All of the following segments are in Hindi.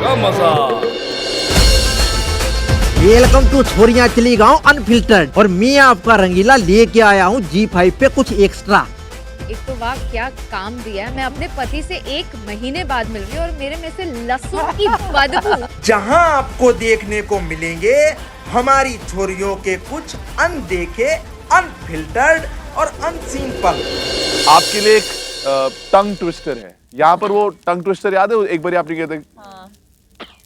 था मजा। वेलकम टू छोरियां चली गाँव अनफिल्टर्ड, और मैं आपका रंगीला लेके आया हूँ G5 पे कुछ एक्स्ट्रा। एक तो वाह क्या काम दिया है। मैं अपने पति से 1 महीने बाद मिल रही हूँ और मेरे में से लहसुन की बदबू। जहां आपको देखने को मिलेंगे हमारी छोरियों के कुछ अनदेखे, अनफिल्टर्ड और अनसीन पल। आपके लिए एक टंग ट्विस्टर है। यहाँ पर वो टंग ट्विस्टर याद है? एक बार आपने किया था,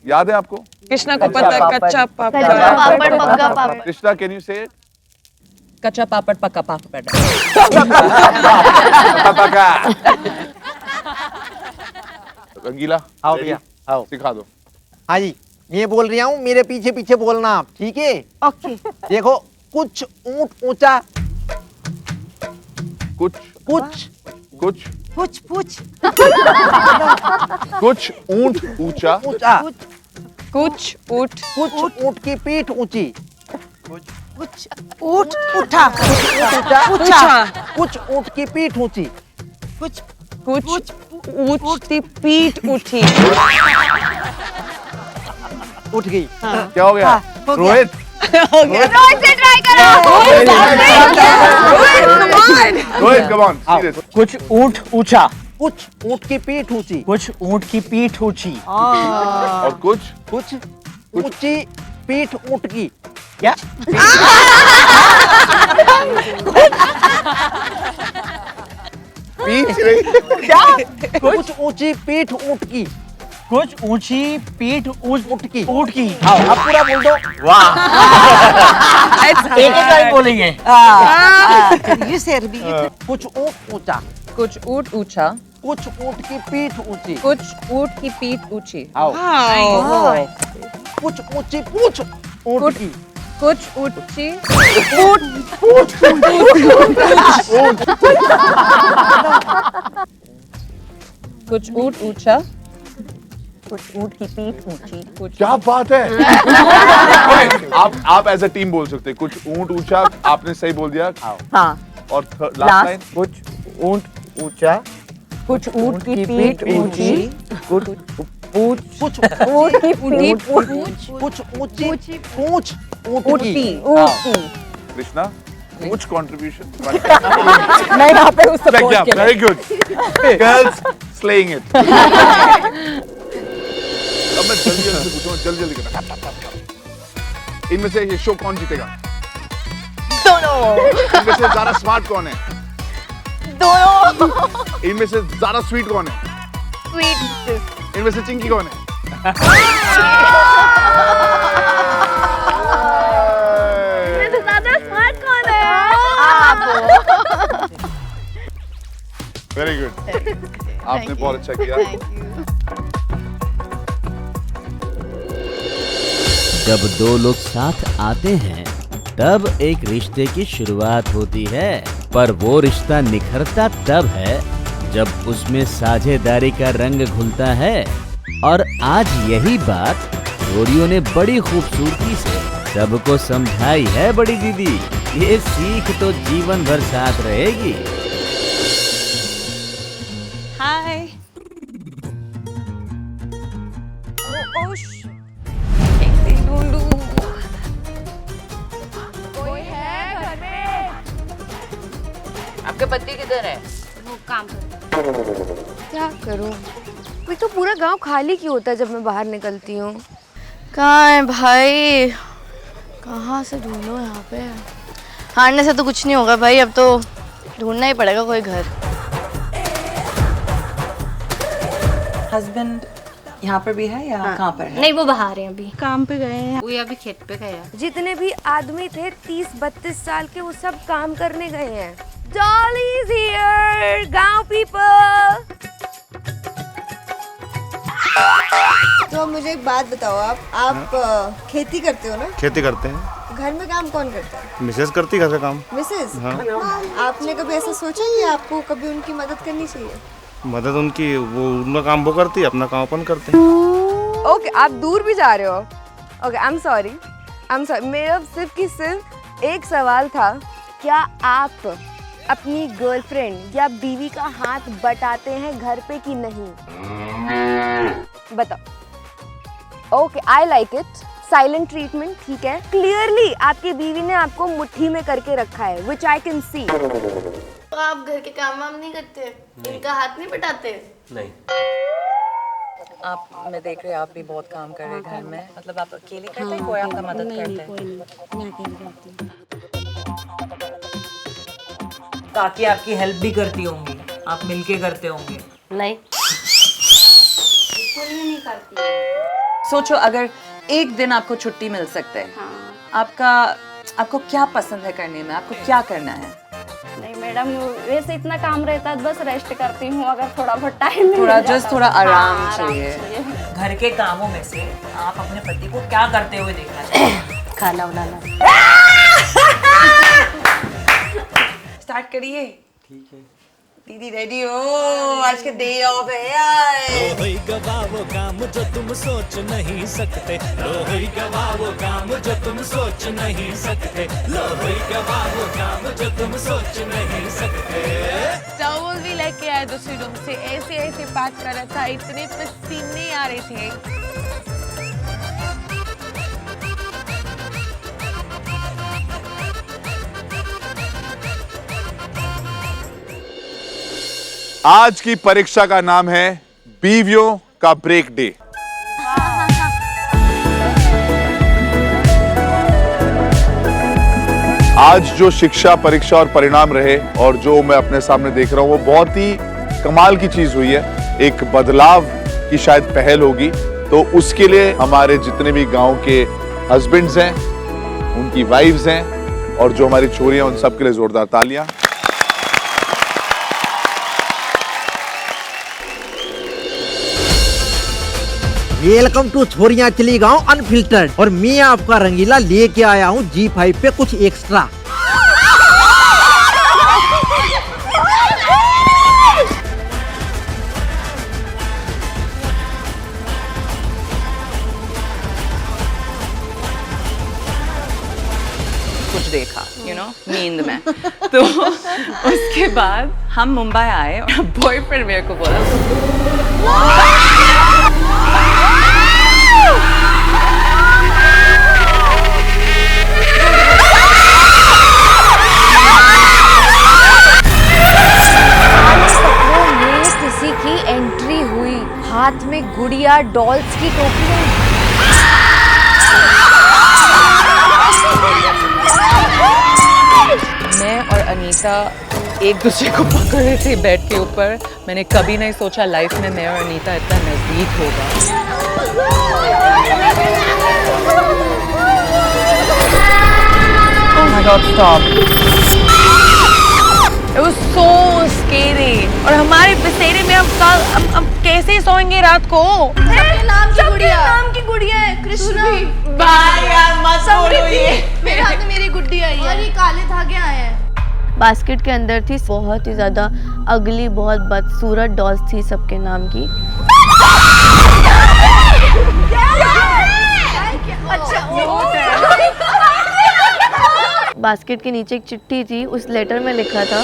याद है आपको? कृष्णा को पता है, कच्चा पापड़ पक्का पापड़। कृष्णा, कैन यू से कच्चा पापड़ पक्का पापड़। रंगीला, आओ भैया, आओ। सिखा दो। हाँ जी, मैं बोल रहा हूँ, मेरे पीछे पीछे बोलना आप, ठीक है? ओके। देखो, कुछ ऊंट ऊंचा, कुछ कुछ कुछ पूछ पूछ। कुछ ऊंट ऊंचा, ऊंचा, कुछ ऊँट कुछ ऊंट की पीठ ऊंची, कुछ ऊँट उठा। ऊंचा, ऊँचा, कुछ ऊंट की पीठ ऊंची, कुछ कुछ ऊँट की पीठ उठी। उठ गई। क्या हो गया? रोहित, रोहित से ट्राई करो। Rohit come on, serious. कुछ ऊंट ऊंचा, कुछ ऊंट की पीठ ऊंची, कुछ ऊंट की पीठ ऊंची। और कुछ कुछ ऊंची पीठ ऊंट की। क्या? पीठ नहीं, क्या? कुछ ऊंची पीठ ऊंट की, कुछ ऊंची पीठ ऊंट की। ऊंट की। आओ, अब पूरा बोल दो। वाह, एक एक लाइन बोलेंगे। ये शेर भी। कुछ ऊंट ऊंचा, कुछ ऊँट ऊँचा, कुछ ऊंट की पीठ ऊंची। कुछ ऊँट की पीठ ऊंची। आओ, वाह। कुछ ऊंची पूछ ऊंट की, कुछ ऊंची कुछ ऊँट ऊंचा, कुछ ऊँट की पीठ ऊंची। कुछ क्या बात है? आप एज अ टीम बोल सकते हैं। कुछ ऊंट ऊंचा, आपने सही बोल दिया। हाँ, और लास्ट लाइन, कुछ ऊंट ऊंचा, कुछ ऊँट की पीठ ऊंची, कुछ कुछ ऊँट की पीठ कुछ ऊंची पूछ ऊंट ऊँट की। की ऊँट की। कृष्णा, कुछ कंट्रीब्यूशन। मैं यहाँ पे उस support के लिए। Very good, girls slaying it. अब मैं जल्दी जल्दी पूछूंगा, जल्दी करना। इनमें से ये शो कौन जीतेगा? दोनों। इनमें से ज्यादा स्मार्ट कौन है? दोनों। इनमें से ज्यादा स्वीट कौन है? स्वीट। इनमें से चिंकी कौन है? ज्यादा स्मार्ट कौन है? वेरी गुड, आपने बहुत अच्छा किया। जब दो लोग साथ आते हैं तब एक रिश्ते की शुरुआत होती है, पर वो रिश्ता निखरता तब है जब उसमें साझेदारी का रंग घुलता है। और आज यही बात जोड़ियों ने बड़ी खूबसूरती से सबको समझाई है बड़ी दीदी। ये सीख तो जीवन भर साथ रहेगी। हाय। कोई है घर में? आपके पति किधर है? वो काम करता है। क्या करूं? कोई तो पूरा गांव खाली क्यों होता है जब मैं बाहर निकलती हूँ? कहाँ है भाई? कहाँ से ढूंढूं यहाँ पे? हारने से तो कुछ नहीं होगा भाई, अब तो ढूंढना ही पड़ेगा कोई घर। हस्बैंड यहाँ पर भी है या कहाँ पर है? नहीं, वो बाहर हैं अभी, काम पे गए हैं। वो अभी खेत पे गया। जितने भी आदमी थे 30-32 साल के, वो सब काम करने गए हैं। Dolly's here, गांव पीपल। तो मुझे एक बात बताओ, आप खेती करते हो ना? खेती करते हैं। घर में काम कौन करता है? मिसेस करती घर का काम। मिसेस? हाँ। आपने कभी ऐसा सोचा कि आपको कभी उनकी मदद करनी चाहिए? मदद उनकी, वो उनका काम वो करती है, अपना काम अपन करते हैं। ओके, आप दूर भी जा रहे हो। Okay, I am sorry. मेरा सिर्फ की सिर्फ एक सवाल था, क्या आप अपनी गर्लफ्रेंड या बीवी का हाथ बटाते हैं घर पे कि नहीं? बताओ। Okay, I like it. Silent treatment ठीक है। क्लियरली आपकी बीवी ने आपको मुट्ठी में करके रखा है, विच आई कैन सी। तो आप घर के काम वाम नहीं करते? इनका हाथ नहीं बटाते? नहीं। आप, मैं देख रही हूँ आप भी बहुत काम कर रहे हैं घर में। मतलब आप अकेले करते हैं, कोई आपका मदद करता है? काकी आपकी हेल्प भी करती होंगी, आप मिलके करते होंगे? नहीं। सोचो अगर एक दिन आपको छुट्टी मिल सकता है, आपको क्या पसंद है करने में, आपको क्या करना है? नहीं मैडम, वैसे इतना काम रहता है, बस रेस्ट करती हूँ। अगर थोड़ा बहुत टाइम थोड़ा आराम चाहिए। घर के कामों में से आप अपने पति को क्या करते हुए देखना चाहते हैं? खाना बनाना। स्टार्ट करिए। ठीक है दीदी, रेडी हो? आज के डे ऑफ है यार। होई गवा वो काम जो तुम सोच नहीं सकते, लो होई गवा वो काम जो तुम सोच नहीं सकते, लो होई गवा वो काम जो तुम सोच नहीं सकते। चावल भी लेके आए दूसरी रूम से, ऐसे ऐसे पैक कर रहा था, इतने पसीने आ रहे थे। आज की परीक्षा का नाम है बीवियों का ब्रेक डे। आज जो शिक्षा, परीक्षा और परिणाम रहे और जो मैं अपने सामने देख रहा हूं, वो बहुत ही कमाल की चीज हुई है। एक बदलाव की शायद पहल होगी, तो उसके लिए हमारे जितने भी गांव के हस्बैंड्स हैं, उनकी वाइफ्स हैं और जो हमारी छोरियां, उन सब के लिए जोरदार तालियां। वेलकम टू छोरियां चली गाँव अनफिल्टर्ड, और मैं आपका रंगीला लेके आया हूँ G5 पे कुछ एक्स्ट्रा। कुछ देखा नींद में। तो उसके बाद हम मुंबई आए और बॉयफ्रेंड मेरे को बोला किसी की एंट्री हुई, हाथ में गुड़िया डॉल्स की टोकरी। मैं और अनीता एक दूसरे को पकड़ रहे थे बेड के ऊपर। मैंने कभी नहीं सोचा लाइफ में मैं और अनीता इतना नजदीक होगा। Oh my God, stop! It was so scary. और हमारे बसेरे में हम कैसे सोएंगे रात को? नाम की गुड़िया है कृष्णा। मेरे हाथ में मेरी गुड्डी आई है और ये काले धागे आए हैं। बास्केट के अंदर थी बहुत ही ज्यादा अगली, बहुत बदसूरत डॉल्स थी सबके नाम की। बास्केट के नीचे एक चिट्ठी थी, उस लेटर में लिखा था,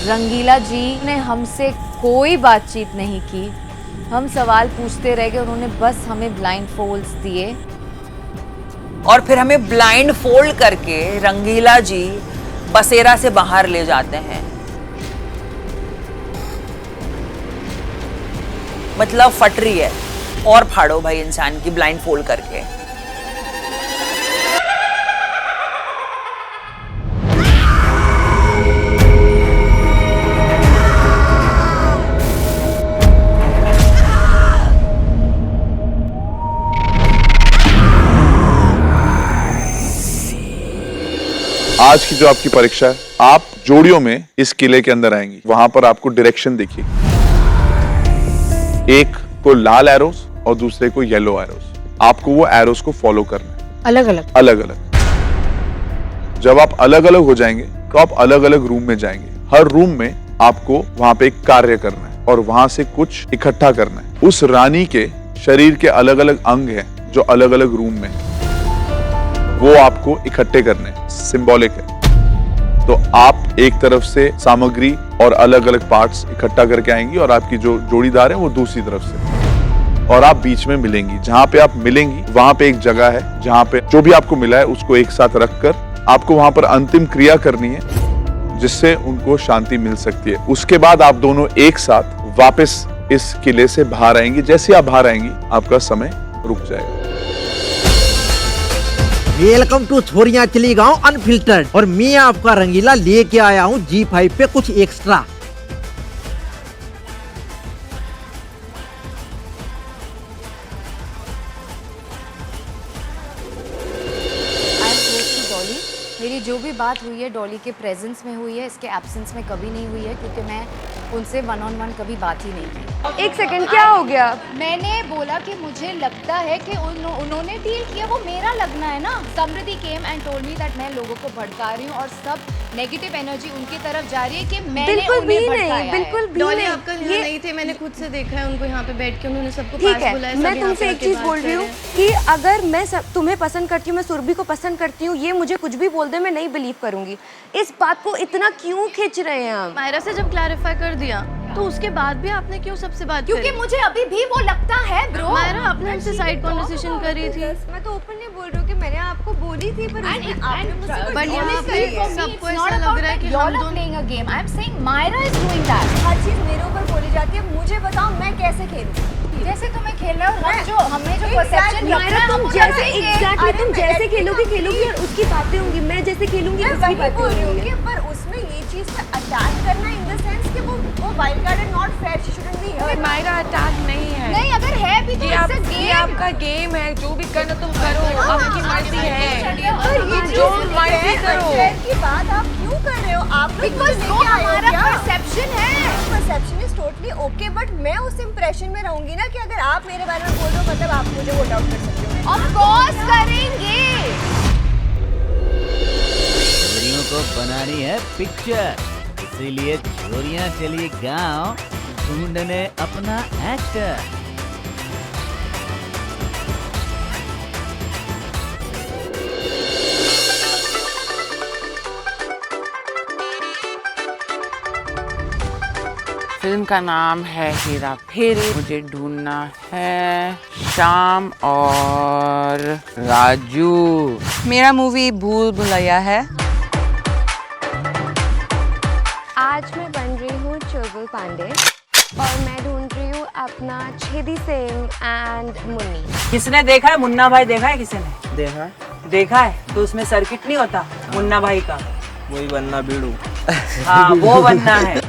रंगीला जी ने हमसे कोई बातचीत नहीं की, हम सवाल पूछते रह गए, उन्होंने बस हमें ब्लाइंड फोल्ड्स दिए और फिर हमें ब्लाइंड फोल्ड करके रंगीला जी बसेरा से बाहर ले जाते हैं। मतलब फट रही है और फाड़ो भाई इंसान की ब्लाइंड फोल्ड करके। आज की जो आपकी परीक्षा है, आप जोड़ियों में इस किले के अंदर आएंगी। वहां पर आपको डायरेक्शन देखिए, एक को लाल एरोस और दूसरे को येलो एरोस। आपको वो एरोस को फॉलो करना है, अलग अलग। जब आप अलग अलग हो जाएंगे तो आप अलग अलग रूम में जाएंगे। हर रूम में आपको वहां पे एक कार्य करना है और वहां से कुछ इकट्ठा करना है। उस रानी के शरीर के अलग अलग अंग हैं जो अलग अलग रूम में, वो आपको इकट्ठे करने हैं, सिंबॉलिक है। तो आप एक तरफ से सामग्री और अलग अलग पार्ट्स इकट्ठा करके आएंगी और आपकी जो जोड़ीदार है वो दूसरी तरफ से, और आप बीच में मिलेंगी। जहाँ पे आप मिलेंगी वहाँ पे एक जगह है जहाँ पे जो भी आपको मिला है उसको एक साथ रखकर आपको वहाँ पर अंतिम क्रिया करनी है जिससे उनको शांति मिल सकती है। उसके बाद आप दोनों एक साथ वापस इस किले से बाहर आएंगे। जैसे आप बाहर आएंगी आपका समय रुक जाएगा। वेलकम टू छोरियां चली गांव अनफिल्टर्ड और मैं आपका रंगीला लेके आया हूँ G5 पे कुछ एक्स्ट्रा। मेरी जो भी बात हुई है डॉली के प्रेजेंस में हुई है, इसके एब्सेंस में कभी नहीं हुई है, क्योंकि मैं उनसे 1-on-1 कभी बात ही नहीं की। एक सेकंड, क्या हो गया? मैंने बोला कि मुझे लगता है कि उन्होंने डील किया, वो मेरा लगना है ना। Samriddhi came and told me that मैं लोगों को भड़का रही हूँ और सब नेगेटिव एनर्जी उनकी तरफ जा रही है कि मैंने बिल्कुल भी उन्हें नहीं, भड़काया है। बिल्कुल भी डॉली नहीं। आपका यहाँ नहीं थे, मैंने खुद से देखा है उनको यहाँ पे बैठ के, उन्होंने सबको ठीक पास है, बुलाया। मैं तुमसे एक चीज बोल रही हूँ कि अगर मैं तुम्हें पसंद करती हूँ, मैं सुरभि को पसंद करती हूँ, ये मुझे कुछ भी बोल दे मैं नहीं बिलीव करूंगी। इस बात को इतना क्यों खींच रहे हैं हम? मायरा से जब क्लैरिफाई कर दिया तो उसके बाद भी आपने क्यों सबसे बात क्योंकि करी? मुझे अभी भी वो लगता है ब्रो। मायरा आपने हमसे साइड कॉन्वर्सेशन करी थी। मैं तो ओपनली बोल रही हूँ कि मैंने आपको बोली थी, पर उसमें आपने मुझसे कुछ But बोला यहाँ ही पे नहीं है। सबको ऐसा लग रहा है कि हम दोनों playing a game. I'm saying Myra is doing that. हर चीज मेरे ऊपर बोली जाती है, मुझे बताओ मैं कैसे खेलूं? जैसे तुम्हें खेल रहे हो, हम जो हमने जो परसेप्शन मायरा, तुम जैसे एग्जैक्टली तुम जैसे खेलोगी और उसकी बातें होंगी, मैं जैसे खेलूंगी उसकी बातें होंगी। पर उसमें ये चीज अटैक करना इन द सेंस कि वो wild card is not fair, she shouldn't be here. Myra attack नहीं है। नहीं, अगर है भी तो इट्स अ गेम। आपका गेम है, जो भी करना तुम करो, आपकी मर्जी है। पर ये जो मर्जी करो। की बात आप क्यों कर रहे हो? आप लोग बिकॉज़ वो हमारा परसेप्शन है। Perception is totally okay, but मैं उस इंप्रेशन में रहूंगी ना कि अगर आप मेरे बारे में बोल रहे हो मतलब आप मुझे वोट आउट कर सकते हो। ऑफ कोर्स करेंगे। छोरियों को बनानी है पिक्चर, इसीलिए छोरियां चली गांव ढूंढने अपना एक्टर। फिल्म का नाम है हेरा फेरी। मुझे ढूंढना है श्याम और राजू। मेरा मूवी भूल भुलैया है। आज मैं बन रही हूँ चुलबुल पांडे और मैं ढूंढ रही हूँ अपना छेदी सिंह एंड मुन्नी। किसने देखा है मुन्ना भाई? देखा है किसी ने? देखा है तो उसमें सर्किट नहीं होता मुन्ना भाई का? वही बनना बीड़ू। हाँ, वो बनना है।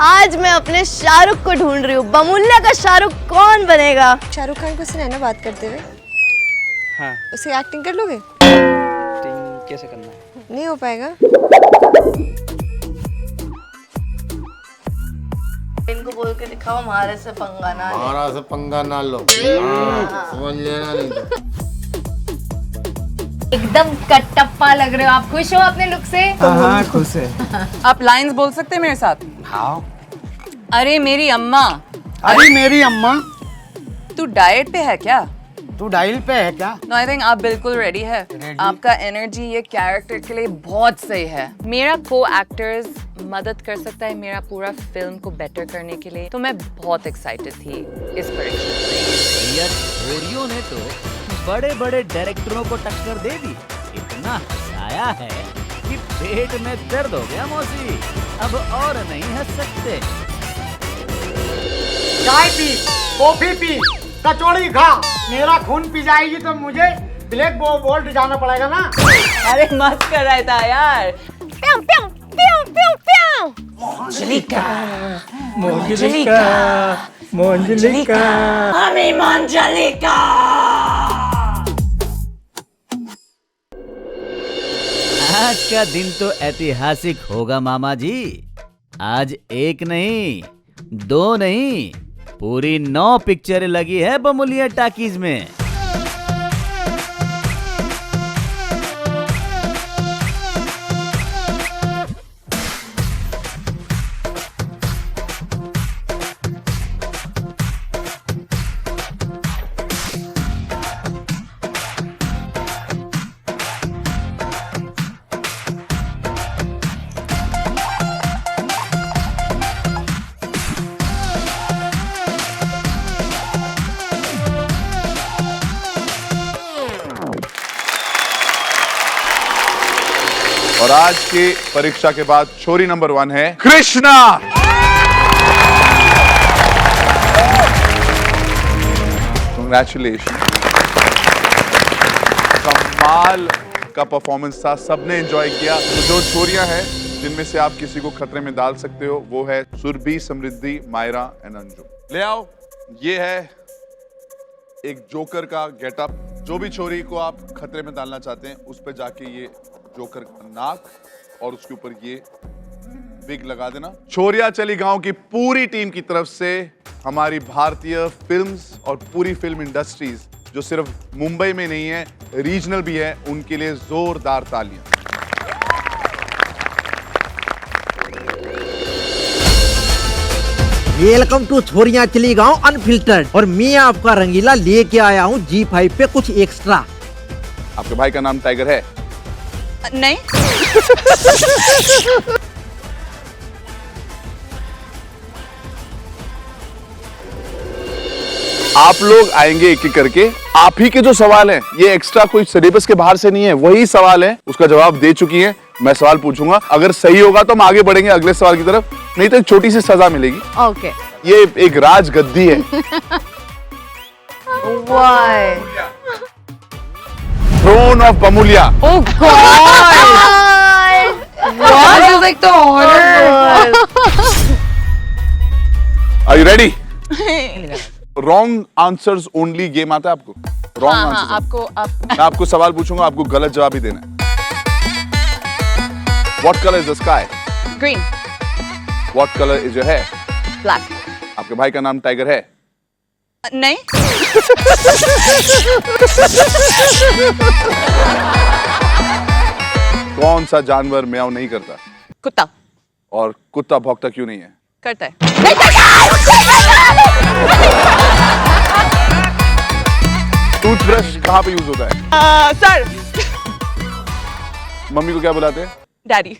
आज मैं अपने शाहरुख को ढूंढ रही हूँ। बमुल्ला का शाहरुख कौन बनेगा? शाहरुख खान को सुना है ना बात करते हुए? हाँ। उसकी एक्टिंग कर लोगे? एक्टिंग कैसे करना है? नहीं हो पाएगा। इनको बोल के दिखाओ हमारे से पंगा ना ले। हमारा से पंगा ना लो, समझ लेना नहीं तो। एकदम कटप्पा लग रहे हो आप। खुश हो अपने लुक से? हाँ, खुश है। आप लाइंस बोल सकते हैं मेरे साथ? हाँ। अरे मेरी अम्मा। अरे मेरी अम्मा। तू डाइट पे है क्या? तू डायल पे है क्या? नो, आई थिंक आप बिल्कुल रेडी है। आपका एनर्जी ये कैरेक्टर के लिए बहुत सही है। मेरा को एक्टर्स मदद कर सकता है मेरा पूरा फिल्म को बेटर करने के लिए, तो मैं बहुत एक्साइटेड थी इस प्रोडक्शन। यार छोरियों ने तो बड़े बड़े डायरेक्टरों को टक्कर दे दी, इतना हंसाया है कि पेट में दर्द हो गया मौसी, अब और नहीं हंस सकते। चाय पी, कॉफी पी, कचौड़ी खा, मेरा खून पी जाएगी तो मुझे ब्लैक बोल्ट जाना पड़ेगा ना। अरे मस्त कर रहा था यार। प्याऊ प्याऊ प्याऊ प्याऊ प्याऊ। मंजलिका, मंजलिका, मंजलिका, हमें मंजलिका। आज का दिन तो ऐतिहासिक होगा मामा जी। आज एक नहीं, दो नहीं, पूरी 9 पिक्चरें लगी है बमुलिया टाकीज में। और आज की परीक्षा के बाद छोरी नंबर 1 है कृष्णा। कंग्रेचुलेशन। कमाल का परफॉर्मेंस था, सबने एंजॉय किया। तो जो छोरियां हैं जिनमें से आप किसी को खतरे में डाल सकते हो वो है सुरभि, समृद्धि, मायरा एंड अंजुम। ले आओ, ये है एक जोकर का गेटअप। जो भी छोरी को आप खतरे में डालना चाहते हैं उस पे जाके ये जोकर का नाक और उसके ऊपर ये विग लगा देना। छोरिया चली गांव की पूरी टीम की तरफ से हमारी भारतीय फिल्म्स और पूरी फिल्म इंडस्ट्रीज जो सिर्फ मुंबई में नहीं है, रीजनल भी है, उनके लिए जोरदार तालियां। वेलकम टू छोरियां चली गांव अनफिल्टर्ड और मैं आपका रंगीला लेके आया हूँ G5 पे कुछ एक्स्ट्रा। आपके भाई का नाम टाइगर है? नहीं। आप लोग आएंगे एक एक करके। आप ही के जो सवाल हैं ये एक्स्ट्रा कोई सिलेबस के बाहर से नहीं है, वही सवाल है, उसका जवाब दे चुकी हैं। मैं सवाल पूछूंगा, अगर सही होगा तो हम आगे बढ़ेंगे अगले सवाल की तरफ, नहीं तो एक छोटी सी सजा मिलेगी। ओके। ये एक राजगद्दी है। Why? थ्रोन ऑफ बमुलिया। Oh God! What is like the honor? Are you ready? Wrong answers only game आता है आपको? रॉन्ग हाँ, आंसर आपको मैं आपको सवाल पूछूंगा, आपको गलत जवाब ही देना है। What color is the sky? Green. What color is your hair? Black. आपके भाई का नाम टाइगर है? नहीं। कौन सा जानवर म्याऊं नहीं करता? कुत्ता। और कुत्ता भौंकता क्यों नहीं है? करता है। टूथब्रश कहाँ पे यूज होता है? सर। मम्मी को क्या बुलाते हैं? डैडी।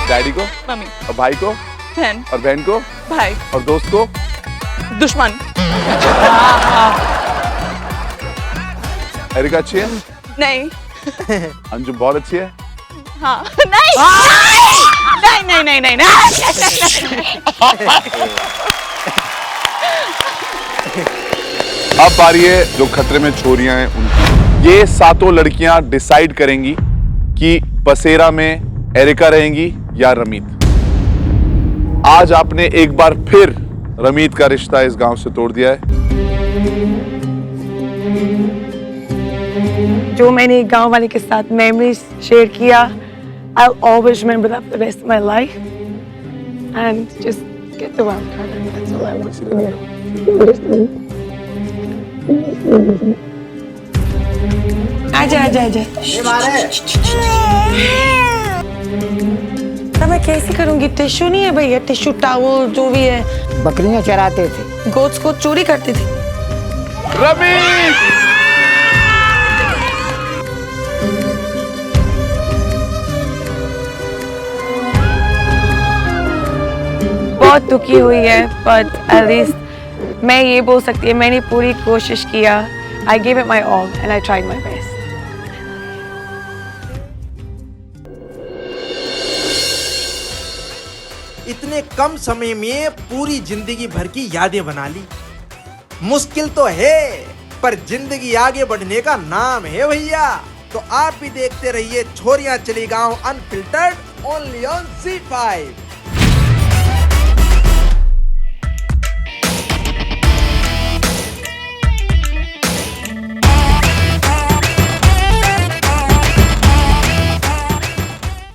डैडी को? मम्मी। और भाई को? बहन। और बहन को? भाई। और दोस्त को? दुश्मन। एरिका अच्छी है? नहीं। अंजुम बहुत अच्छी है? हाँ। नहीं। नहीं नहीं नहीं नहीं। अब बारी है जो खतरे में छोरियां हैं उनकी। ये सातों लड़कियां डिसाइड करेंगी कि बसेरा में एरिका रहेंगी या रमीत। आज आपने एक बार फिर रमीत का रिश्ता इस गांव से तोड़ दिया है। जो मैंने गांव वाले के साथ मेमोरीज शेयर किया, I'll always remember that for the rest of my life. And just get the wild card. That's all I want to do. आजा आजा आजा। मैं कैसे करूंगी? टिश्यू नहीं है भैया, टिश्यू टावल जो भी है। बकरियां चराते थे, गोट्स को चोरी करते थे। रमीत! बहुत दुखी हुई है, but at least मैं ये बोल सकती है मैंने पूरी कोशिश किया। I gave it my all and I tried my best. इतने कम समय में पूरी जिंदगी भर की यादें बना ली। मुश्किल तो है पर जिंदगी आगे बढ़ने का नाम है भैया। तो आप भी देखते रहिए छोरियां चली गांव अनफिल्टर्ड ओनली ऑन Z5।